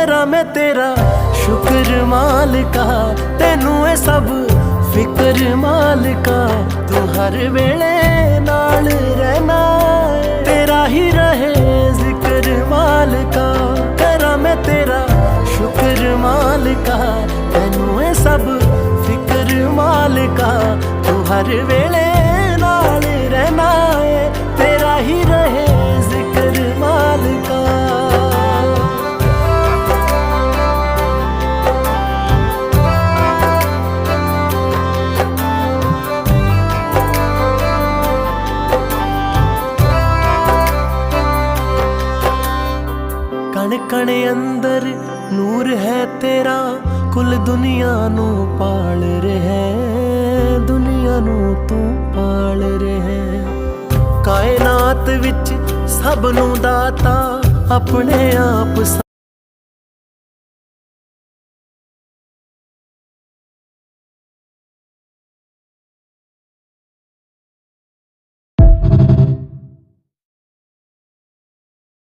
करा मैं तेरा शुक्र मालिका, तेनू ए सब फिक्र मालिका। तू हर वेले नाल रहना है, तेरा ही रहे जिक्र मालिका। करा मैं तेरा शुक्र मालिका, तेनू ए सब फिक्र मालिका। तू हर वेले नाल रहना है, तेरा ही रहे जिक्र मालिका। कण कण अंदर नूर है तेरा, कुल दुनिया नू पाल रहे, दुनिया नू तू पाल रहे। कायनात विच सब नू दाता अपने आप